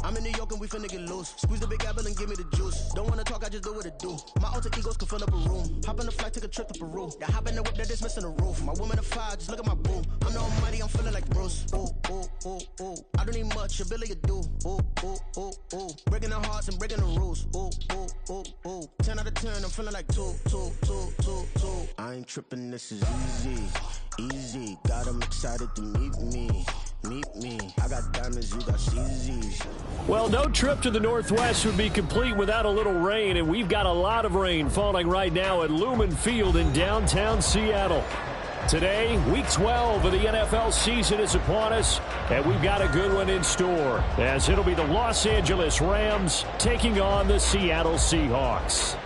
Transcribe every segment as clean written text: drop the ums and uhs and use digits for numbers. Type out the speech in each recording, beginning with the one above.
I'm in New York and we finna get loose. Squeeze the big apple and give me the juice. Don't wanna talk, I just do what it do. My alter egos can fill up a room. Hop on the flight, take a trip to Peru. Yeah, hop in the whip that is missing the roof. My woman a fire, just look at my boo. I'm the almighty, I'm feeling like Bruce. Ooh, ooh, ooh, ooh. I don't need much, ability to do. Ooh, ooh, ooh, ooh. Breaking the hearts and breaking the rules. Ooh, ooh, ooh, ooh. 10 out of 10, I'm feeling like 2. I ain't tripping, this is easy. Easy, got 'em excited to meet me. Meet me, I got diamonds, you got CZs. Well, no trip to the Northwest would be complete without a little rain, and we've got a lot of rain falling right now at Lumen Field in downtown Seattle. Today, Week 12 of the NFL season is upon us, and we've got a good one in store, as it'll be the Los Angeles Rams taking on the Seattle Seahawks.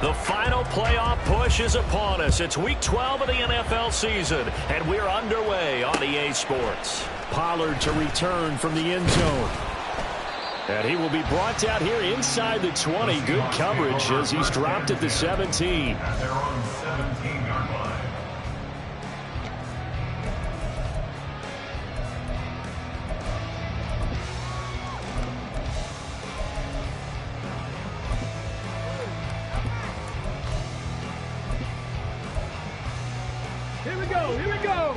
The final playoff push is upon us. It's Week 12 of the NFL season, and we're underway on EA Sports. Pollard to return from the end zone. And he will be brought out here inside the 20. Good coverage as he's dropped at the 17. At their own 17-yard line. Here we go, here we go.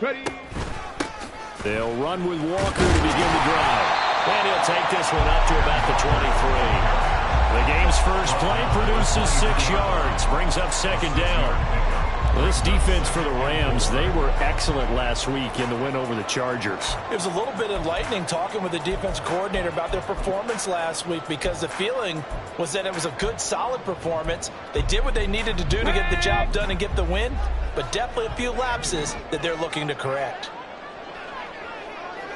Ready. They'll run with Walker to begin the drive. And he'll take this one up to about the 23. The game's first play produces 6 yards, brings up second down. Well, this defense for the Rams, they were excellent last week in the win over the Chargers. It was a little bit enlightening talking with the defense coordinator about their performance last week, because the feeling was that it was a good, solid performance. They did what they needed to do to get the job done and get the win, but definitely a few lapses that they're looking to correct.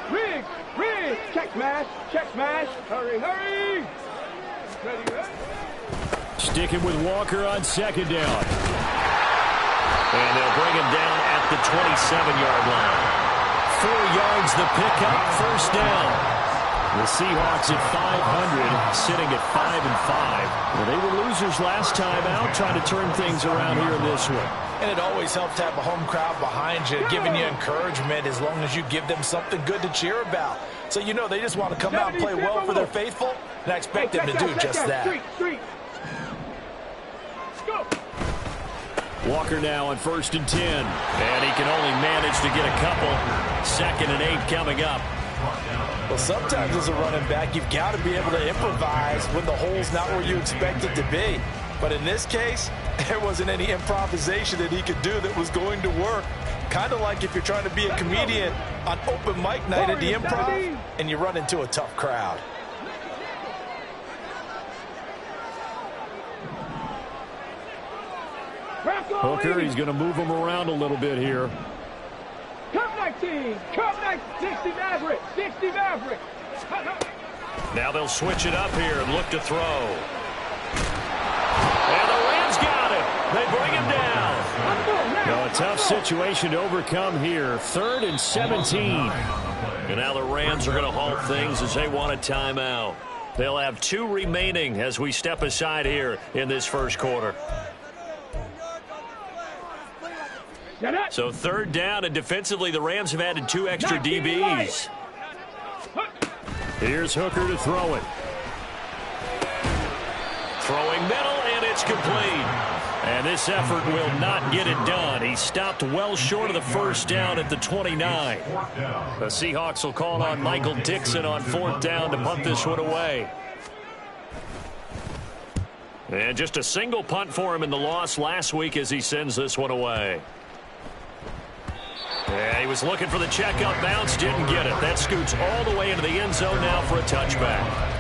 Riggs, check smash, hurry, hurry. Ready, ready. Sticking with Walker on second down. And they'll bring him down at the 27-yard line. 4 yards the pickup, first down. The Seahawks at 500, sitting at 5-5. Well, they were losers last time out, trying to turn things around here in this one. And it always helps to have a home crowd behind you, giving you encouragement as long as you give them something good to cheer about. So you know they just want to come out and play well for their faithful, and I expect them to do just that. Go. Walker now on 1st and 10. And he can only manage to get a couple. 2nd and 8 coming up. Well, sometimes as a running back, you've got to be able to improvise when the hole's not where you expect it to be. But in this case, there wasn't any improvisation that he could do that was going to work. Kind of like if you're trying to be a comedian on open mic night at the Improv and you run into a tough crowd. Hooker, he's going to move him around a little bit here. Come 19, 60 Maverick. Now they'll switch it up here and look to throw. And the Rams got him. They bring him down. Now a tough situation to overcome here. 3rd and 17. And now the Rams are going to halt things as they want a timeout. They'll have 2 remaining as we step aside here in this first quarter. So 3rd down, and defensively the Rams have added 2 extra DBs. Here's Hooker to throw it. Throwing middle, and it's complete. And this effort will not get it done. He stopped well short of the first down at the 29. The Seahawks will call on Michael Dixon on 4th down to punt this one away. And just a single punt for him in the loss last week as he sends this one away. Yeah, he was looking for the check-up bounce, didn't get it. That scoots all the way into the end zone now for a touchback.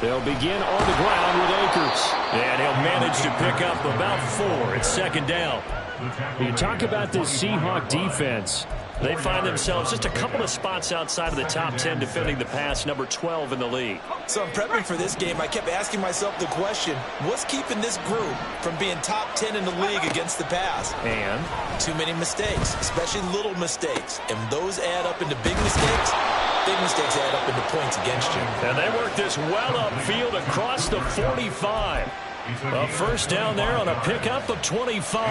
They'll begin on the ground with Akers. And he'll manage to pick up about 4. It's second down. You talk about this Seahawk defense. They find themselves just a couple of spots outside of the top 10 defending the pass, number 12 in the league. So in prepping for this game, I kept asking myself the question, what's keeping this group from being top 10 in the league against the pass? And? Too many mistakes, especially little mistakes. And those add up into big mistakes. Big mistakes add up into points against you. And they work this well upfield across the 45. A first down there on a pickup of 25.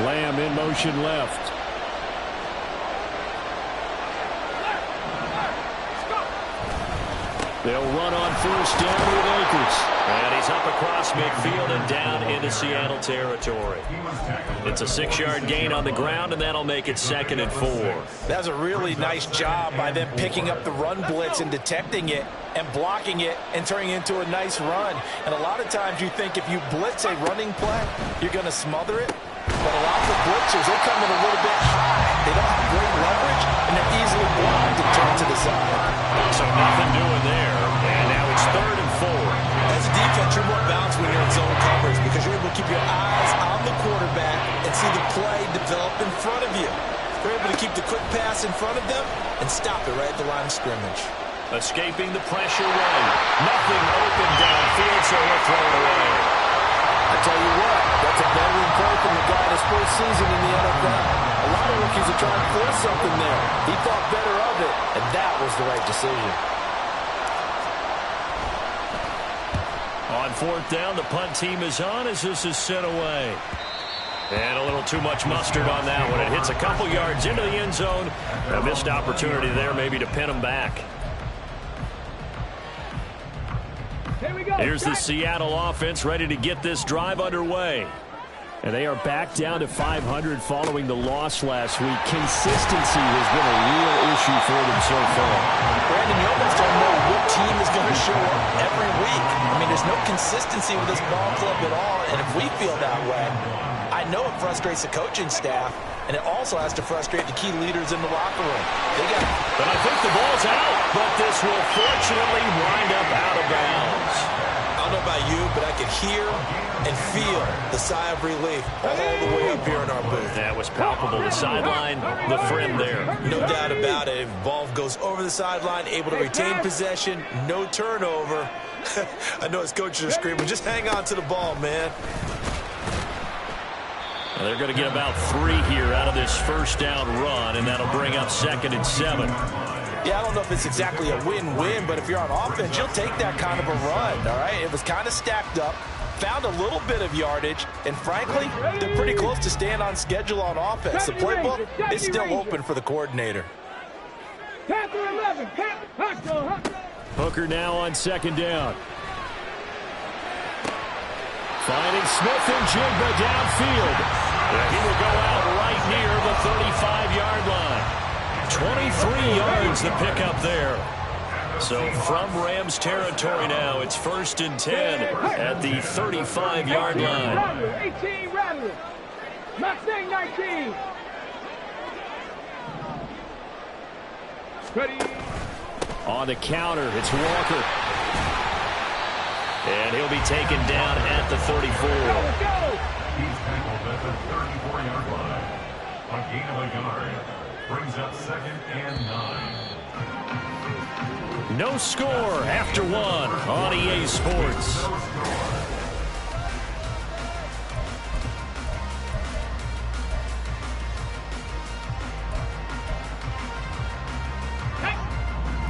Lamb in motion left. They'll run on first down with Akers. And he's up across midfield and down into Seattle territory. It's a 6-yard gain on the ground, and that'll make it 2nd and 4. That was a really nice job by them picking up the run blitz and detecting it and blocking it and turning it into a nice run. And a lot of times you think if you blitz a running play, you're going to smother it. But a lot of the blitzers, they come in a little bit high. They don't have great leverage, and they're easily blocked and turned to the side. So nothing doing there. And now it's 3rd and 4. As a defense, you're more balanced when you're in zone coverage because you're able to keep your eyes on the quarterback and see the play develop in front of you. They're able to keep the quick pass in front of them and stop it right at the line of scrimmage. Escaping the pressure run. Nothing open downfield, so he'll throw it away. I tell you what, that's a veteran play from the guy in his first season in the NFL. A lot of rookies are trying to force something there. He thought better of it, and that was the right decision. On 4th down, the punt team is on as this is sent away. And a little too much mustard on that one. It hits a couple yards into the end zone. A missed opportunity there maybe to pin them back. Here's the Seattle offense ready to get this drive underway. And they are back down to 500 following the loss last week. Consistency has been a real issue for them so far. Brandon, you almost don't know what team is going to show up every week. I mean, there's no consistency with this ball club at all. And if we feel that way, I know it frustrates the coaching staff. And it also has to frustrate the key leaders in the locker room. But I think the ball's out. But this will fortunately wind up out of bounds. I don't know about you, but I could hear and feel the sigh of relief all the way up here in our booth. That was palpable. The sideline, the friend there. No doubt about it. Ball goes over the sideline, able to retain possession, no turnover. I know his coaches are screaming, just hang on to the ball, man. Well, they're going to get about 3 here out of this first down run, and that'll bring up 2nd and 7. Yeah, I don't know if it's exactly a win-win, but if you're on offense, you'll take that kind of a run, all right? It was kind of stacked up, found a little bit of yardage, and frankly, they're pretty close to staying on schedule on offense. The playbook is still open for the coordinator. Hooker now on 2nd down. Finding Smith and Jigba downfield. And he will go out right near the 35-yard line. 23 yards the pickup there. So from Rams territory now, it's 1st and 10 at the 35-yard line. 18 Rattler. Mustang 19. Ready. On the counter, it's Walker. And he'll be taken down at the 34. He's tackled at the 34-yard line. A gain of a yard brings up 2nd and 9. No score after 1 on EA Sports.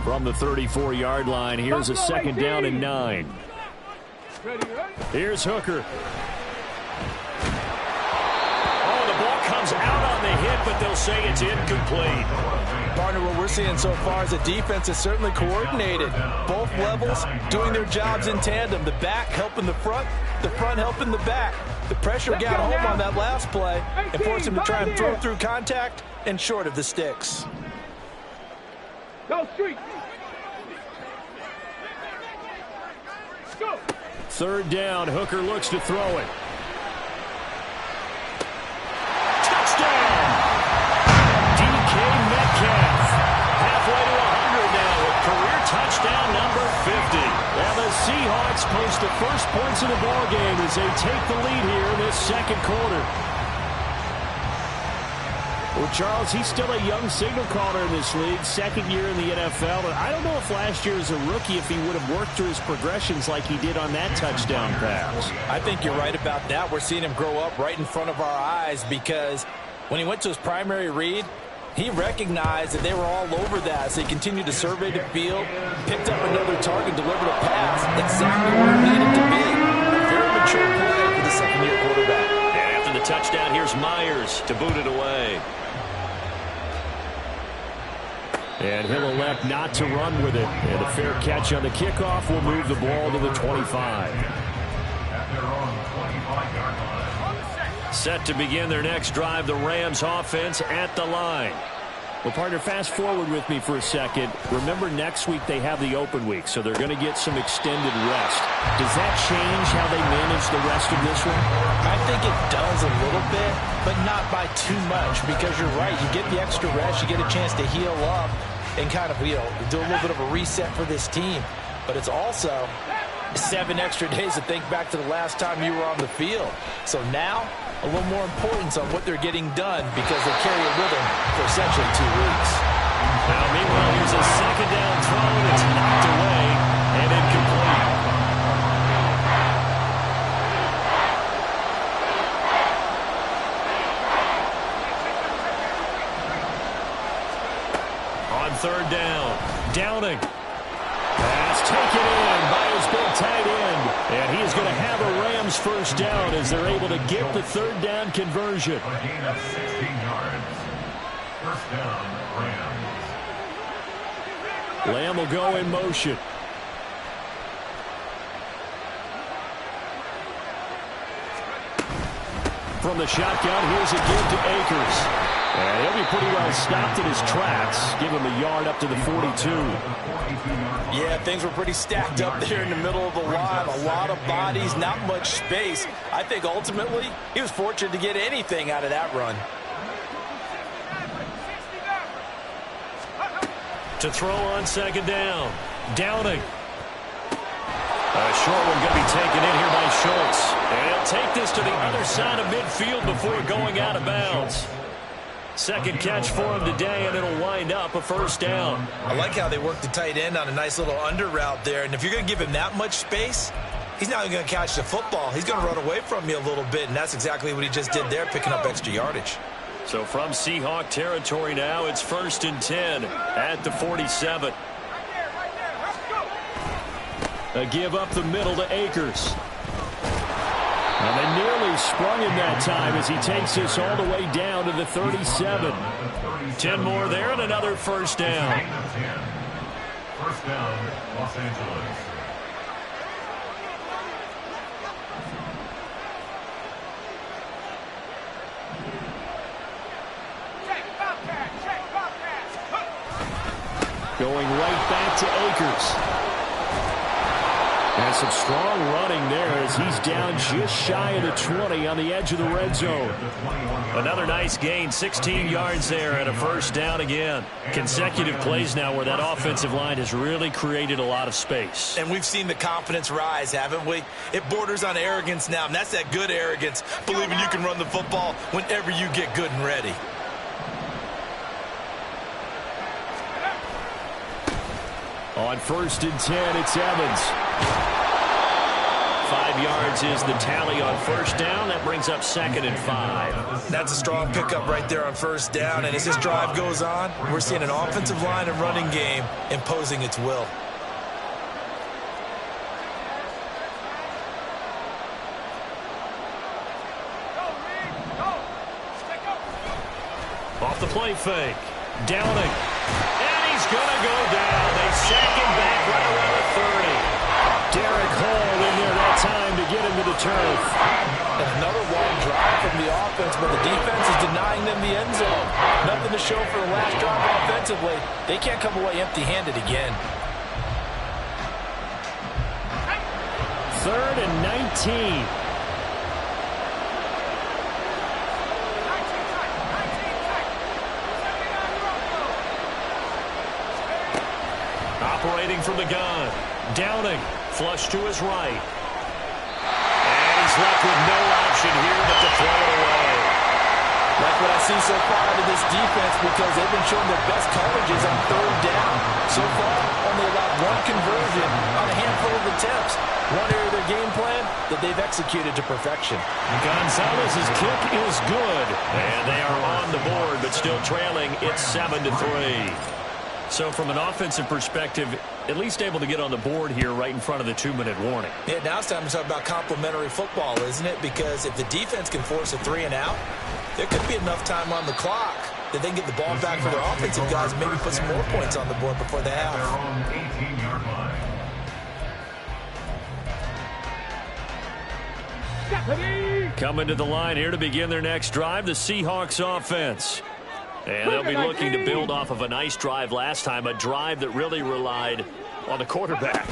From the 34-yard line, here's a 2nd down and 9. Here's Hooker. Oh, the ball comes out on the hit, but they'll say it's incomplete. Partner, what we're seeing so far is the defense is certainly coordinated. Both levels doing their jobs in tandem. The back helping the front helping the back. The pressure got home on that last play and forced him to try and throw through contact and short of the sticks. Go street. Go. 3rd down, Hooker looks to throw it. Touchdown! they take the lead here in this second quarter. Well, Charles, he's still a young signal caller in this league, second year in the NFL. And I don't know if last year as a rookie, if he would have worked through his progressions like he did on that touchdown pass. I think you're right about that. We're seeing him grow up right in front of our eyes because when he went to his primary read, he recognized that they were all over that, so he continued to survey the field, picked up another target, delivered a pass, exactly where it needed to be. Very mature play for the second-year quarterback. And after the touchdown, here's Myers to boot it away. And he'll elect not to run with it. And a fair catch on the kickoff will move the ball to the 25. At their own 25-yard line. Set to begin their next drive, the Rams offense at the line. Well, partner, fast forward with me for a second. Remember, next week they have the open week, so they're going to get some extended rest. Does that change how they manage the rest of this one? I think it does a little bit, but not by too much, because you're right. You get the extra rest, you get a chance to heal up and kind of, do a little bit of a reset for this team. But it's also 7 extra days to think back to the last time you were on the field. So now, a little more importance on what they're getting done because they carry it with them for essentially 2 weeks. Now, meanwhile, here's a second down throw that's knocked away and incomplete. On third down, Downing. Pass taken in by his big tight end. And he is going to have a Rams first down as they're able to get the third down conversion. A gain of 16 yards. First down, Rams. Lamb will go in motion. From the shotgun, here's a give to Akers. And he'll be pretty well stopped in his tracks. Give him a yard up to the 42. Yeah, things were pretty stacked up there in the middle of the line. A lot of bodies, not much space. I think ultimately he was fortunate to get anything out of that run. To throw on second down. Downing. A short one going to be taken in here by Schultz. And he'll take this to the other side of midfield before going out of bounds. Second catch for him today, and it'll wind up a first down. I like how they worked the tight end on a nice little under route there. And if you're going to give him that much space, he's not going to catch the football. He's going to run away from you a little bit, and that's exactly what he just did there, picking up extra yardage. So from Seahawk territory now, it's 1st and 10 at the 47. A give up the middle to Akers. And they nearly sprung him that time as he takes this all the way down to the 37. 10 more there and another first down. First down, Los Angeles. Going right back to Akers. And some strong running there as he's down just shy of the 20 on the edge of the red zone. Another nice gain, 16 yards there and a first down again. Consecutive plays now where that offensive line has really created a lot of space. And we've seen the confidence rise, haven't we? It borders on arrogance now, and that's that good arrogance, believing you can run the football whenever you get good and ready. On 1st and 10, it's Evans. 5 yards is the tally on first down. That brings up 2nd and 5. That's a strong pickup right there on first down. And as this drive goes on, we're seeing an offensive line and running game imposing its will. Off the play fake. Downing. And he's going to go down. They sack him back right around the 30. Derek Hall in there that time to get him to the turf. And another long drive from the offense, but the defense is denying them the end zone. Nothing to show for the last drive offensively. They can't come away empty-handed again. 3rd and 19. Operating from the gun. Downing. Flush to his right. And he's left with no option here but to throw it away. Like what I see so far out of this defense, because they've been showing their best coverages on third down. So far, only allowed one conversion on a handful of attempts. One area of their game plan that they've executed to perfection. Gonzalez's kick is good. And they are on the board, but still trailing. It's 7-3. So from an offensive perspective, at least able to get on the board here right in front of the 2-minute warning. Yeah, now it's time to talk about complementary football, isn't it? Because if the defense can force a 3 and out, there could be enough time on the clock that they can get the ball back for their offensive guys and maybe put some more points on the board before the half. They're on the 18-yard line. Coming to the line here to begin their next drive, the Seahawks offense. And they'll be looking to build off of a nice drive last time, a drive that really relied on the quarterback.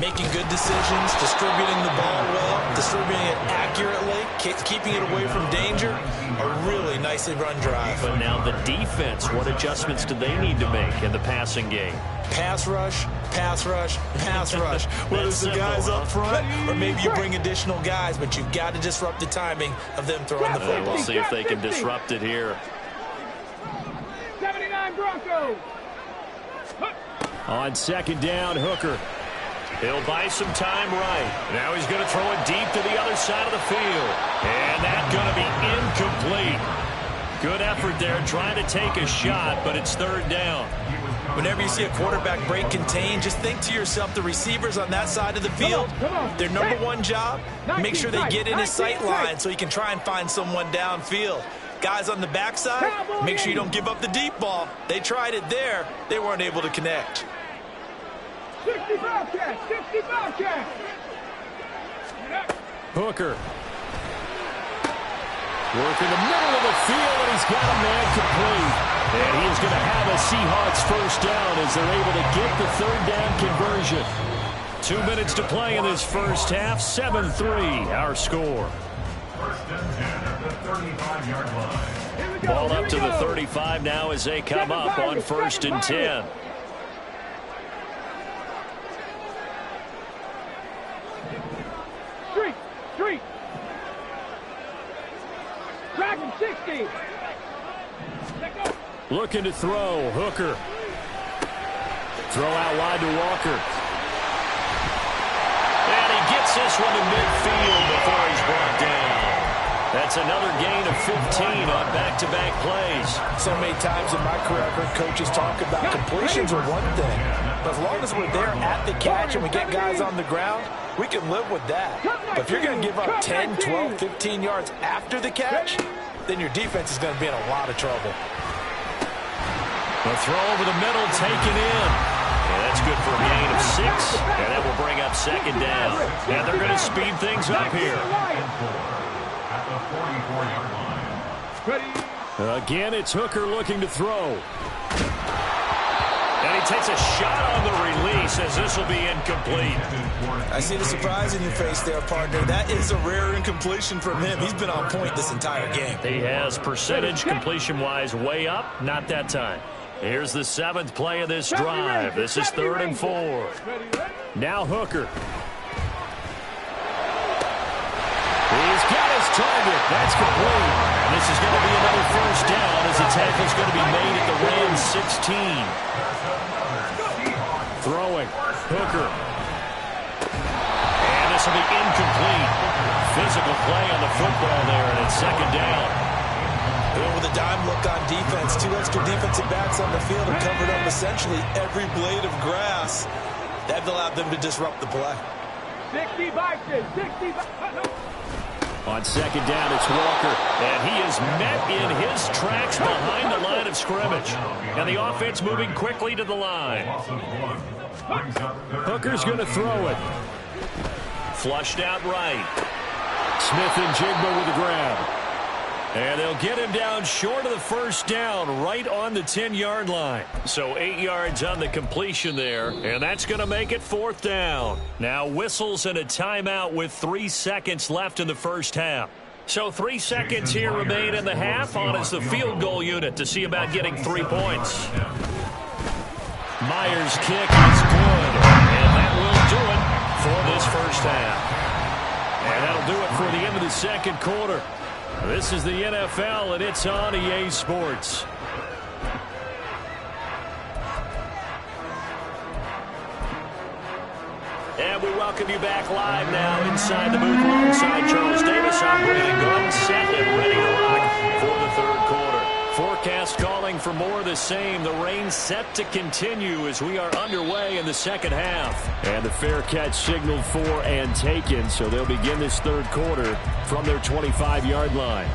Making good decisions, distributing the ball well, distributing it accurately, keeping it away from danger. A really nicely run drive. But now the defense, what adjustments do they need to make in the passing game? Pass rush, pass rush, pass rush. Whether it's the guys up front or maybe you bring additional guys, but you've got to disrupt the timing of them throwing the football. We'll see if they can disrupt it here. 79 Broncos. On second down, Hooker. He'll buy some time right. Now he's going to throw it deep to the other side of the field. And that's going to be incomplete. Good effort there trying to take a shot, but it's third down. Whenever you see a quarterback break contain, just think to yourself, the receivers on that side of the field, their number one job, make sure they get in his sight line so he can try and find someone downfield. Guys on the backside, make sure you don't give up the deep ball. They tried it there. They weren't able to connect. 60 Bobcats, 60 Bobcats. Hooker. Working the middle of the field, and he's got a man complete. And he is going to have a Seahawks first down as they're able to get the third down conversion. 2 minutes to play in this first half. 7-3, our score. First and 10 at the 35-yard line. Ball up to the 35 now as they come up on first and 10. Street. Dragon 60. Looking to throw. Hooker. Throw out wide to Walker. And he gets this one to midfield before he's brought down. That's another gain of 15 on back-to-back plays. So many times in my career, I've heard coaches talk about completions are one thing. But as long as we're there at the catch and we get guys on the ground, we can live with that. But if you're going to give up 10, 12, 15 yards after the catch, then your defense is going to be in a lot of trouble. The throw over the middle taken in. And that's good for a gain of 6. And that will bring up second down. And they're going to speed things up here. At the 44-yard line. Again, it's Hooker looking to throw. And he takes a shot on the release as this will be incomplete. I see the surprise in your face there, partner. That is a rare incompletion from him. He's been on point this entire game. He has percentage completion-wise way up. Not that time. Here's the 7th play of this drive. This is 3rd and 4. Now Hooker. He's got his target. That's complete. This is going to be another first down as the tackle is going to be made at the Rams 16. Throwing. Hooker. And this will be incomplete. Physical play on the football there, and it's second down. With a dime look on defense, 2 extra defensive backs on the field and covered up essentially every blade of grass. That allowed them to disrupt the play. 60 Vikings, 60 On second down, it's Walker, and he is met in his tracks behind the line of scrimmage. And the offense moving quickly to the line. Hooker's going to throw it. Flushed out right. Smith and Jigba with the grab. And they'll get him down short of the first down, right on the 10-yard line. So 8 yards on the completion there, and that's going to make it 4th down. Now whistles and a timeout with 3 seconds left in the first half. So 3 seconds here remain in the half on as the field goal unit to see about getting 3 points. Myers' kick is good, and that will do it for this first half. And that'll do it for the end of the second quarter. This is the NFL, and it's on EA Sports. And we welcome you back live now inside the booth alongside Charles Davis. I'm Brandon Gordon, set and ready to rock for the third quarter. Forecast calling for more of the same. The rain set to continue as we are underway in the second half. And the fair catch signaled for and taken, so they'll begin this third quarter from their 25-yard line.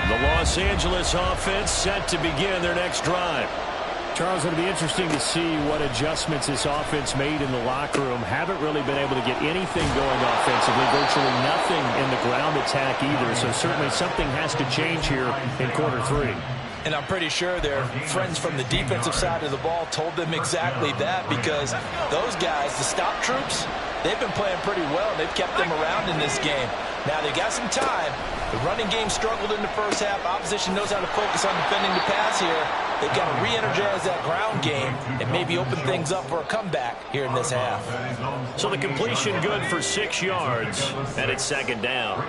The Los Angeles offense set to begin their next drive. Charles, it'll be interesting to see what adjustments this offense made in the locker room. Haven't really been able to get anything going offensively, virtually nothing in the ground attack either. So certainly something has to change here in quarter three. And I'm pretty sure their friends from the defensive side of the ball told them exactly that, because those guys, the stop troops, they've been playing pretty well. They've kept them around in this game. Now, they got some time. The running game struggled in the first half. Opposition knows how to focus on defending the pass here. They've got to re-energize that ground game and maybe open things up for a comeback here in this half. So the completion good for 6 yards, and it's second down.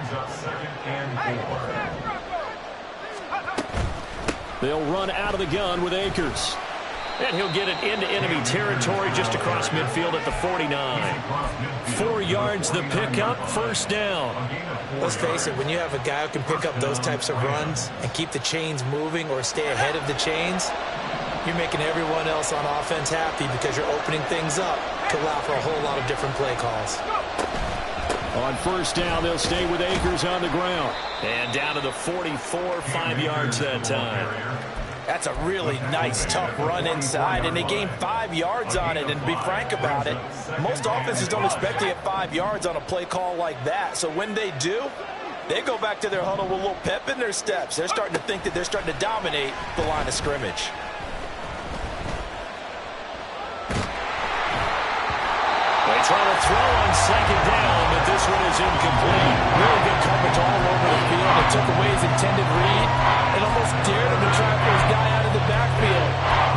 They'll run out of the gun with Akers. And he'll get it into enemy territory just across midfield at the 49. 4 yards the pickup, first down. Let's face it, when you have a guy who can pick up those types of runs and keep the chains moving or stay ahead of the chains, you're making everyone else on offense happy because you're opening things up to allow for a whole lot of different play calls. On first down, they'll stay with Akers on the ground. And down to the 44, 5 yards that time. That's a really nice, tough run inside, and they gained 5 yards on it. And to be frank about it, most offenses don't expect to get 5 yards on a play call like that. So when they do, they go back to their huddle with a little pep in their steps. They're starting to think that they're starting to dominate the line of scrimmage. They try to throw on second down, but this one is incomplete. Really good coverage all over the field. It took away his intended read and almost dared him to try for his guy out of the backfield.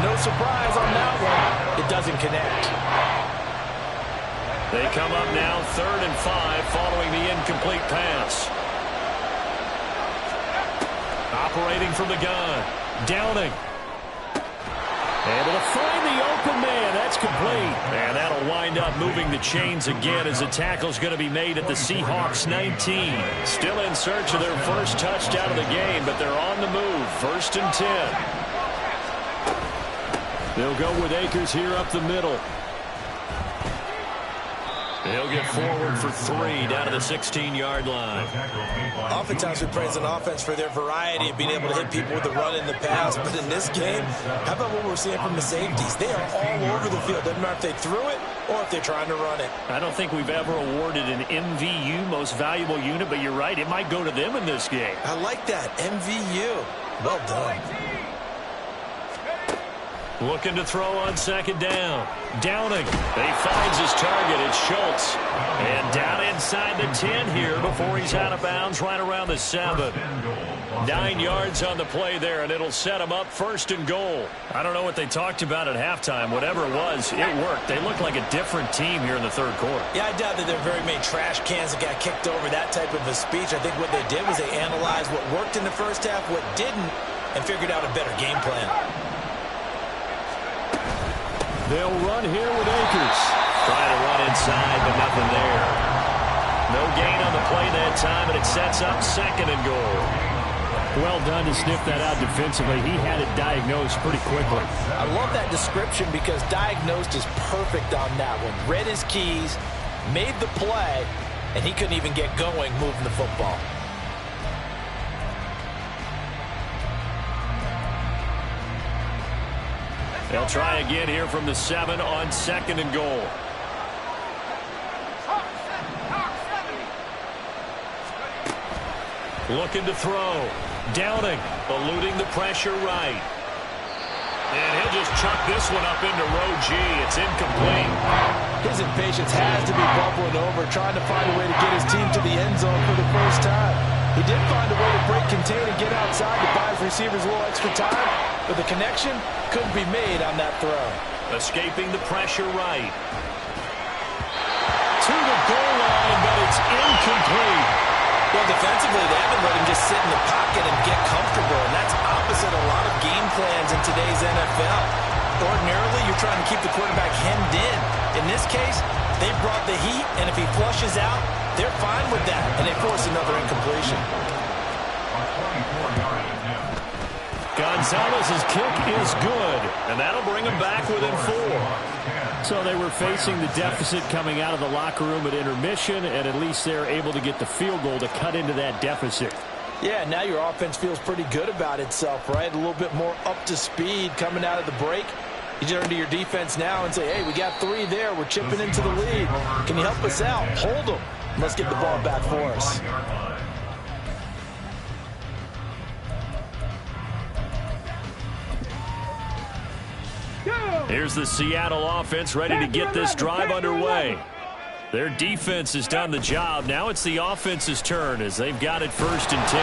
No surprise on that one. It doesn't connect. They come up now 3rd and 5 following the incomplete pass. Operating from the gun. Downing. Able to find the open man. That's complete. And that'll wind up moving the chains again as the tackle's going to be made at the Seahawks 19. Still in search of their first touchdown of the game, but they're on the move. 1st and 10. They'll go with Akers here up the middle. He'll get forward for 3 down to the 16-yard line. Oftentimes we praise an offense for their variety of being able to hit people with the run in the pass. But in this game, how about what we're seeing from the safeties? They are all over the field. Doesn't matter if they threw it or if they're trying to run it. I don't think we've ever awarded an MVU, most valuable unit, but you're right. It might go to them in this game. I like that. MVU. Well done. Looking to throw on second down. Downing. He finds his target. It's Schultz. And down inside the 10 here before he's out of bounds right around the 7. 9 yards on the play there, and it'll set him up 1st and goal. I don't know what they talked about at halftime. Whatever it was, it worked. They look like a different team here in the third quarter. Yeah, I doubt that there are very many trash cans that got kicked over, that type of a speech. I think what they did was they analyzed what worked in the first half, what didn't, and figured out a better game plan. They'll run here with Akers. Trying to run inside, but nothing there. No gain on the play that time, and it sets up 2nd and goal. Well done to sniff that out defensively. He had it diagnosed pretty quickly. I love that description because diagnosed is perfect on that one. Read his keys, made the play, and he couldn't even get going moving the football. They'll try again here from the 7 on 2nd and goal. Looking to throw. Downing, eluding the pressure right. And he'll just chuck this one up into row G. It's incomplete. His impatience has to be bubbling over, trying to find a way to get his team to the end zone for the first time. He did find a way to break contain and get outside to buy his receivers a little extra time, but the connection couldn't be made on that throw. Escaping the pressure right. To the goal line, but it's incomplete. Well, defensively, they haven't let him just sit in the pocket and get comfortable, and that's opposite a lot of game plans in today's NFL. Ordinarily, you're trying to keep the quarterback hemmed in. In this case, they brought the heat, and if he flushes out, they're fine with that, and they force another incompletion. Gonzalez's kick is good, and that'll bring him back within 4. So they were facing the deficit coming out of the locker room at intermission, and at least they're able to get the field goal to cut into that deficit. Yeah, now your offense feels pretty good about itself, right? A little bit more up to speed coming out of the break. You turn to your defense now and say, hey, we got 3 there. We're chipping into the lead. Can you help us out? Hold them. Let's get the ball back for us. Here's the Seattle offense ready to get this drive underway. Their defense has done the job. Now it's the offense's turn as they've got it 1st and 10.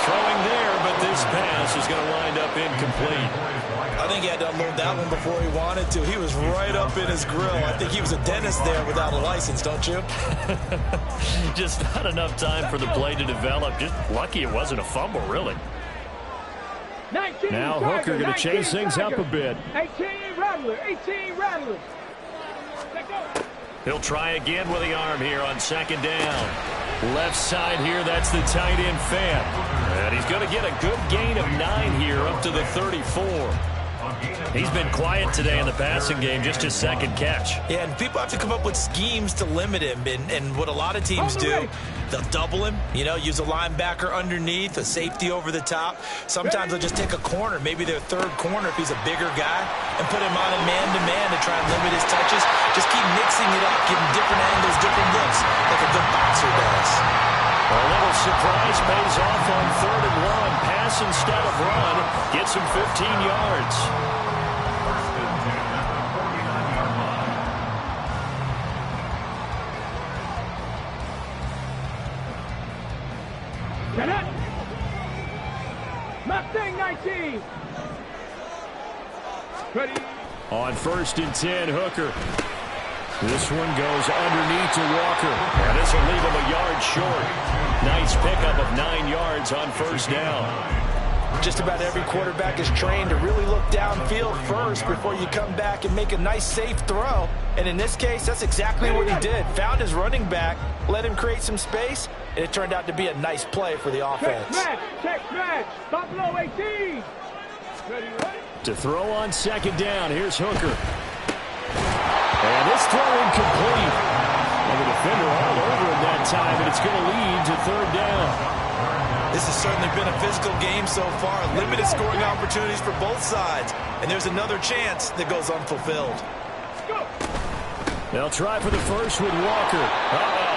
Throwing there, but this pass is going to wind up incomplete. I think he had to unload that one before he wanted to. He was right up in his grill. I think he was a dentist there without a license, don't you? Just not enough time for the play to develop. Just lucky it wasn't a fumble, really. Now Hooker going to chase things up a bit. 18 Rattler, 18 Rattler. He'll try again with the arm here on 2nd down. Left side here, that's the tight end Fant. And he's going to get a good gain of 9 here up to the 34. He's been quiet today in the passing game, just his 2nd catch. Yeah, and people have to come up with schemes to limit him. And what a lot of teams do, they'll double him, you know, use a linebacker underneath, a safety over the top. Sometimes they'll just take a corner, maybe their 3rd corner if he's a bigger guy, and put him on a man-to-man to try and limit his touches. Just keep mixing it up, give him different angles, different looks, like a good boxer does. A little surprise pays off on 3rd and 1. Pass instead of run. Gets him 15 yards. Mustang 19. Ready. On 1st and 10, Hooker. This one goes underneath to Walker. And this will leave him a yard short. Nice pickup of 9 yards on 1st down. Just about every quarterback is trained to really look downfield first before you come back and make a nice, safe throw. And in this case, that's exactly what he did. Found his running back, let him create some space, and it turned out to be a nice play for the offense. Check match. Buffalo 18. Ready. To throw on 2nd down, here's Hooker. And this throw incomplete. And the defender all over him that time, and it's going to lead to 3rd down. This has certainly been a physical game so far. Limited scoring opportunities for both sides. And there's another chance that goes unfulfilled. They'll try for the first with Walker.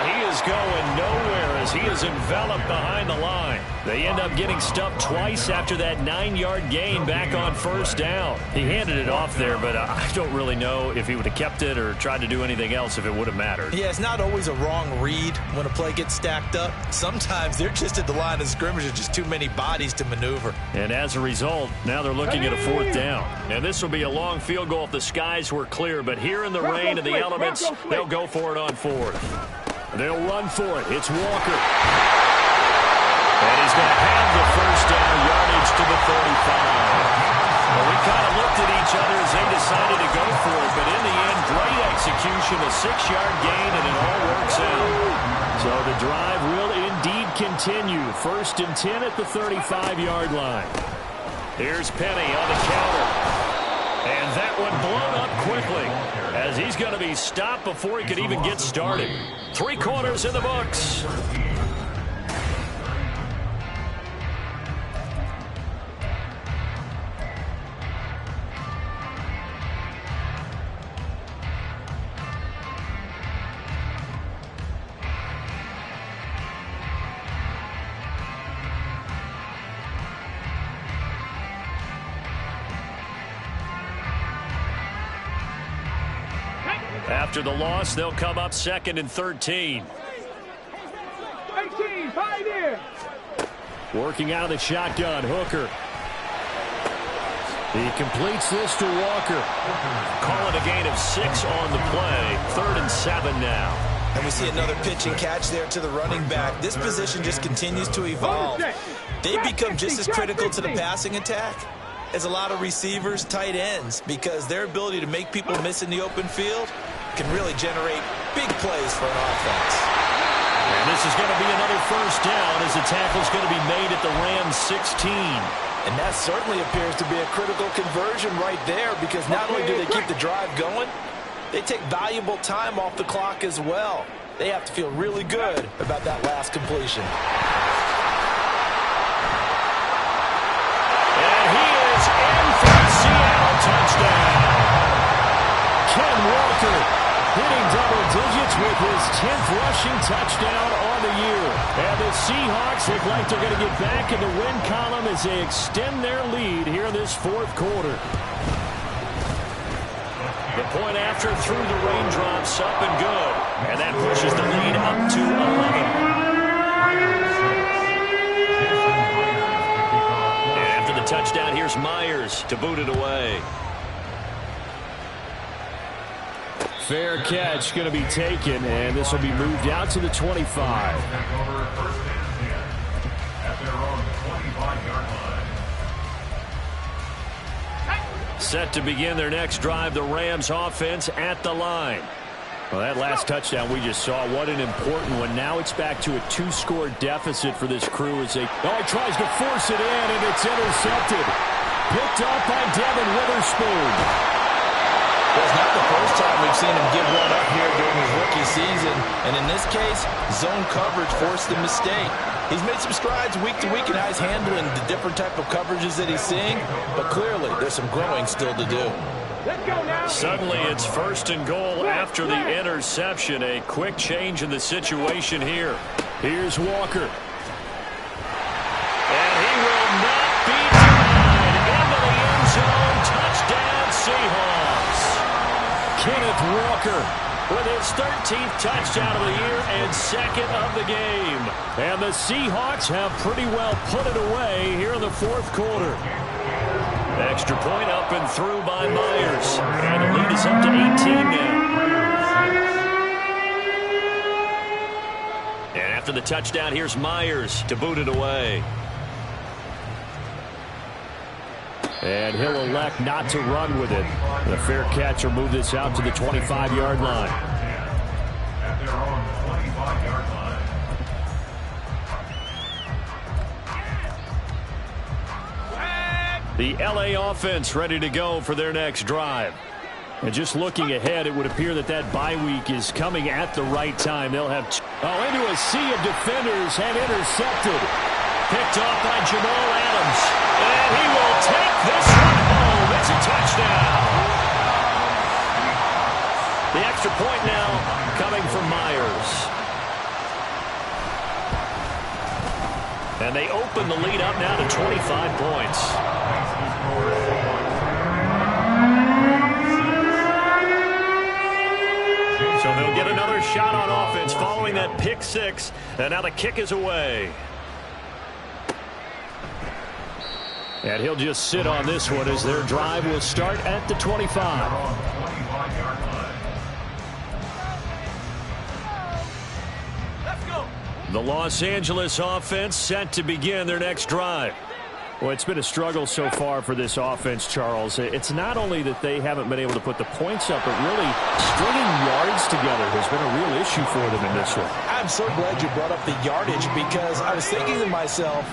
He is going nowhere as he is enveloped behind the line. They end up getting stuffed twice after that 9-yard gain back on 1st down. He handed it off there, but I don't really know if he would have kept it or tried to do anything else if it would have mattered. Yeah, it's not always a wrong read when a play gets stacked up. Sometimes they're just at the line of scrimmage. There's just too many bodies to maneuver. And as a result, now they're looking at a 4th down. And this will be a long field goal if the skies were clear, but here in the rain and the elements, they'll go for it on 4th. They'll run for it. It's Walker. And he's going to have the 1st down yardage to the 35. Well, we kind of looked at each other as they decided to go for it, but in the end, great execution, a 6-yard gain, and it all works out. So the drive will indeed continue. 1st and 10 at the 35-yard line. Here's Penny on the counter. And that one blown up quickly as he's going to be stopped before he could even get started. 3 quarters in the books. After the loss, they'll come up 2nd and 13. 18, Hi there. Working out of the shotgun, Hooker. He completes this to Walker. Call it a gain of 6 on the play. 3rd and 7 now. And we see another pitch and catch there to the running back. This position just continues to evolve. They become just as critical to the passing attack as a lot of receivers, tight ends, because their ability to make people miss in the open field can really generate big plays for an offense. And this is going to be another first down as the tackle's going to be made at the Rams 16. And that certainly appears to be a critical conversion right there, because not only do they keep the drive going, they take valuable time off the clock as well. They have to feel really good about that last completion. And he is in for a Seattle touchdown. Ken Walker hitting double digits with his 10th rushing touchdown on the year. And the Seahawks look like they're going to get back in the win column as they extend their lead here in this 4th quarter. The point after through the raindrops, up and good. And that pushes the lead up to 11. And after the touchdown, here's Myers to boot it away. Fair catch going to be taken, and this will be moved out to the 25. Set to begin their next drive, the Rams offense at the line. Well, that last touchdown we just saw, what an important one. Now it's back to a 2-score deficit for this crew as he tries to force it in, and it's intercepted. Picked up by Devin Witherspoon. Well, it's not the first time we've seen him give one up here during his rookie season. And in this case, zone coverage forced the mistake. He's made some strides week to week in how he's handling the different type of coverages that he's seeing. But clearly, there's some growing still to do. Suddenly, it's 1st and goal after the interception. A quick change in the situation here. Here's Walker. And he will not be denied. Into the end zone. Touchdown, Seahawks. Kenneth Walker with his 13th touchdown of the year and 2nd of the game. And the Seahawks have pretty well put it away here in the 4th quarter. Extra point up and through by Myers. And the lead is up to 18 now. And after the touchdown, here's Myers to boot it away. And he'll elect not to run with it. The fair catch will move this out to the 25-yard line. At their own 25-yard line. The LA offense ready to go for their next drive. And just looking ahead, it would appear that that bye week is coming at the right time. They'll have into a sea of defenders and intercepted. Picked off by Jamal Adams. And he will take this one home. It's a touchdown. The extra point now coming from Myers. And they open the lead up now to 25 points. So they'll get another shot on offense following that pick 6. And now the kick is away. And he'll just sit on this one as their drive will start at the 25. The Los Angeles offense set to begin their next drive. Well, it's been a struggle so far for this offense, Charles. It's not only that they haven't been able to put the points up, but really stringing yards together has been a real issue for them in this one. I'm so glad you brought up the yardage, because I was thinking to myself,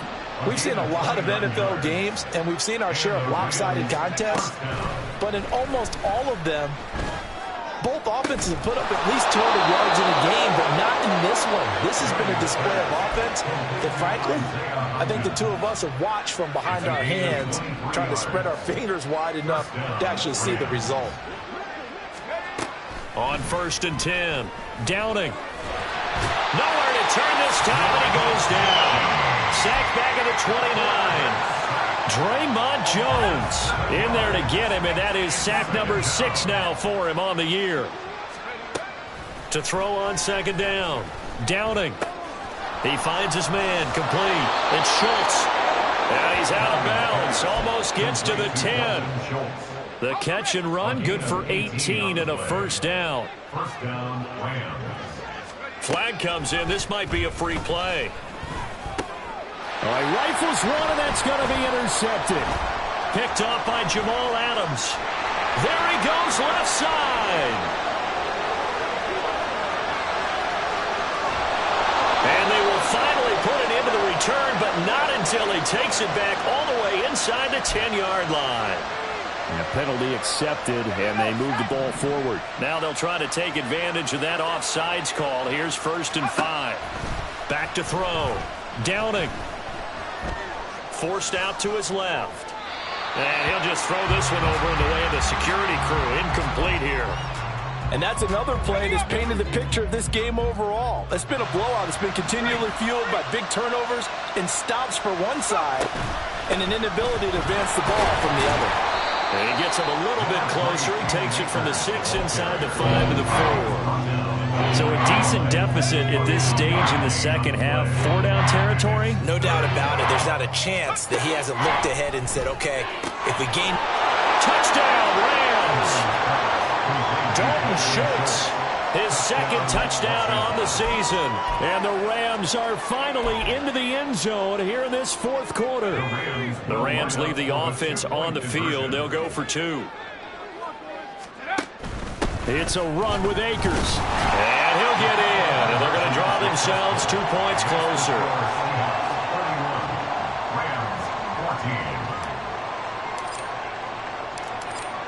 we've seen a lot of NFL games, and we've seen our share of lopsided contests, but in almost all of them, both offenses have put up at least 200 yards in a game, but not in this one. This has been a display of offense that, frankly, I think the two of us have watched from behind our hands, trying to spread our fingers wide enough to actually see the result. On 1st and 10, Downing. Nowhere to turn this time, and he goes down. Sacked back at the 29. Draymond Jones in there to get him, and that is sack number 6 now for him on the year. To throw on 2nd down, Downing. He finds his man, complete. It's Schultz. And he's out of bounds. Almost gets to the 10. The catch and run, good for 18 and a first down. First down, Rams. Flag comes in. This might be a free play. All right, rifles one, and that's going to be intercepted. Picked off by Jamal Adams. There he goes, left side. And they will finally put it into the return, but not until he takes it back all the way inside the 10-yard line. And a penalty accepted, and they move the ball forward. Now they'll try to take advantage of that offsides call. Here's 1st and 5. Back to throw. Downing. Forced out to his left. And he'll just throw this one over in the way of the security crew. Incomplete here. And that's another play that's painted the picture of this game overall. It's been a blowout. It's been continually fueled by big turnovers and stops for one side and an inability to advance the ball from the other. And he gets him a little bit closer. He takes it from the 6 inside the 5 to the 4. So a decent deficit at this stage in the second half. 4-down territory? No doubt about it. There's not a chance that he hasn't looked ahead and said, okay, if we gain... Touchdown, Rams! Dalton Schultz, his second touchdown on the season. And the Rams are finally into the end zone here in this fourth quarter. The Rams leave the offense on the field. They'll go for 2. It's a run with Akers. And he'll get in. And they're going to draw themselves 2 points closer.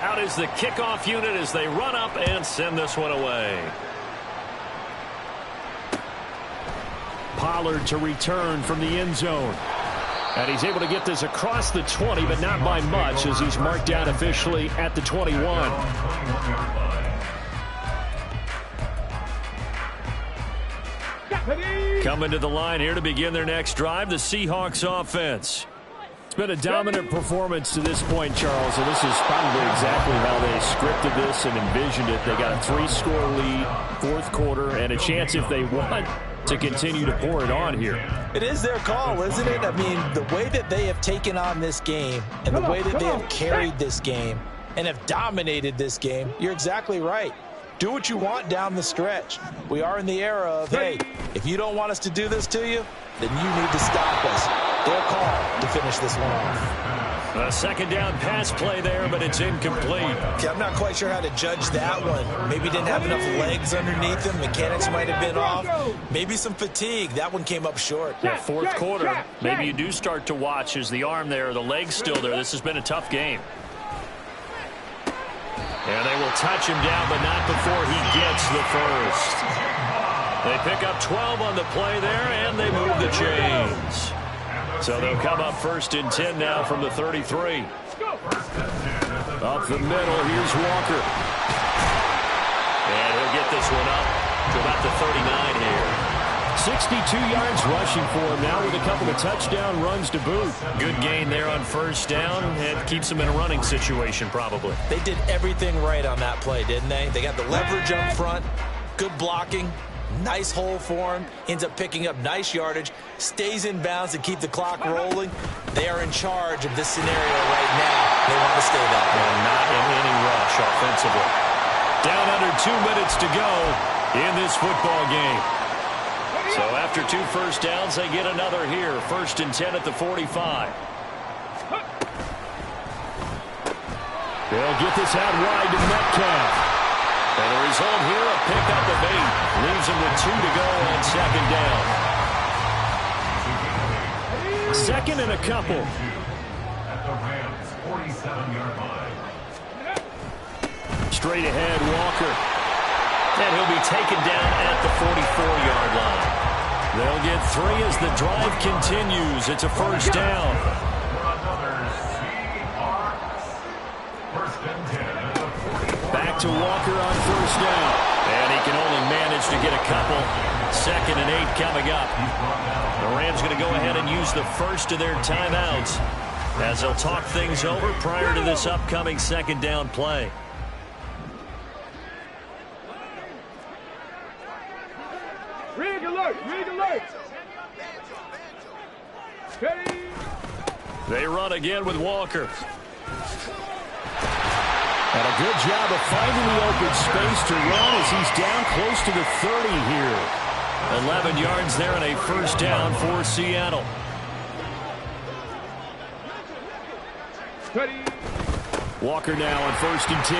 Out is the kickoff unit as they run up and send this one away. Pollard to return from the end zone. And he's able to get this across the 20, but not by much, as he's marked down officially at the 21. Coming to the line here to begin their next drive, the Seahawks offense. It's been a dominant performance to this point, Charles, and this is probably exactly how they scripted this and envisioned it. They got a 3-score lead, fourth quarter, and a chance if they want to continue to pour it on here. It is their call, isn't it? I mean, the way that they have taken on this game and the way that they have carried this game and have dominated this game, you're exactly right. Do what you want down the stretch. We are in the era of, hey, if you don't want us to do this to you, then you need to stop us. Their call to finish this one off. A second down pass play there, but it's incomplete. Okay, I'm not quite sure how to judge that one. Maybe didn't have enough legs underneath him. Mechanics might have been off. Maybe some fatigue. That one came up short. Yeah, fourth quarter, maybe you do start to watch as the arm there, the leg's still there. This has been a tough game. And they will touch him down, but not before he gets the first. They pick up 12 on the play there, and they move the chains. So they'll come up 1st and 10 now from the 33. Up the middle, here's Walker. And he'll get this one up to about the 39 here. 62 yards rushing for him now with a couple of touchdown runs to boot. Good gain there on 1st down, and keeps them in a running situation probably. They did everything right on that play, didn't they? They got the leverage up front, good blocking, nice hole for him, ends up picking up nice yardage, stays in bounds to keep the clock rolling. They are in charge of this scenario right now. They want to stay that way. And not in any rush offensively. Down under 2 minutes to go in this football game. So after 2 first downs, they get another here. 1st and 10 at the 45. They'll get this out wide to Metcalf. And the result here, a pickup of 8. Leaves them with 2 to go on 2nd down. 2nd and a couple. At the Rams' 47-yard line. Straight ahead, Walker. And he'll be taken down at the 44-yard line. They'll get 3 as the drive continues. It's a 1st down. Back to Walker on 1st down. And he can only manage to get a couple. 2nd and 8 coming up. The Rams going to go ahead and use the first of their timeouts as they'll talk things over prior to this upcoming 2nd down play. Rig alert! Rig alert! They run again with Walker. And a good job of finding the open space to run as he's down close to the 30 here. 11 yards there and a first down for Seattle. Walker now on 1st and 10.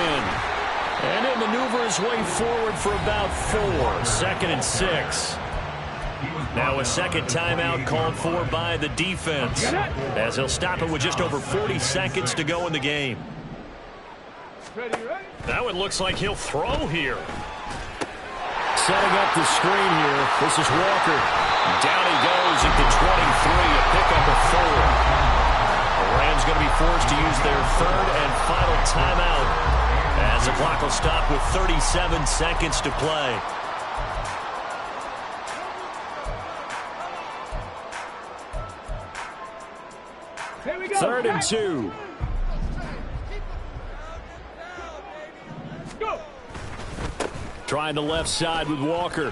And he'll maneuver his way forward for about 4. 2nd and 6. Now a second timeout called for by the defense, as he'll stop it with just over 40 seconds to go in the game. Now it looks like he'll throw here. Setting up the screen here. This is Walker. Down he goes at the 23, a pickup of 4. The Rams going to be forced to use their 3rd and final timeout, as the clock will stop with 37 seconds to play. Here we go. 3rd and 2. Go. Trying the left side with Walker.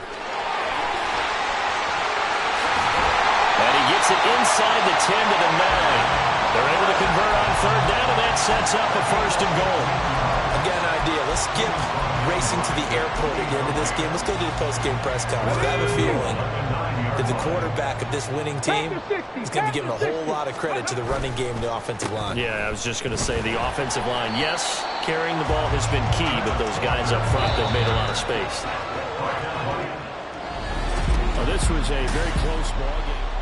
And he gets it inside the 10 to the 9. They're able to convert on 3rd down, and that sets up a 1st and goal. I've got an idea. Let's skip racing to the airport at the end of this game. Let's go to the post-game press conference. I have a feeling that the quarterback of this winning team is going to be given a whole lot of credit to the running game and the offensive line. Yeah, I was just going to say the offensive line, yes, carrying the ball has been key, but those guys up front have made a lot of space. Well, this was a very close ball game.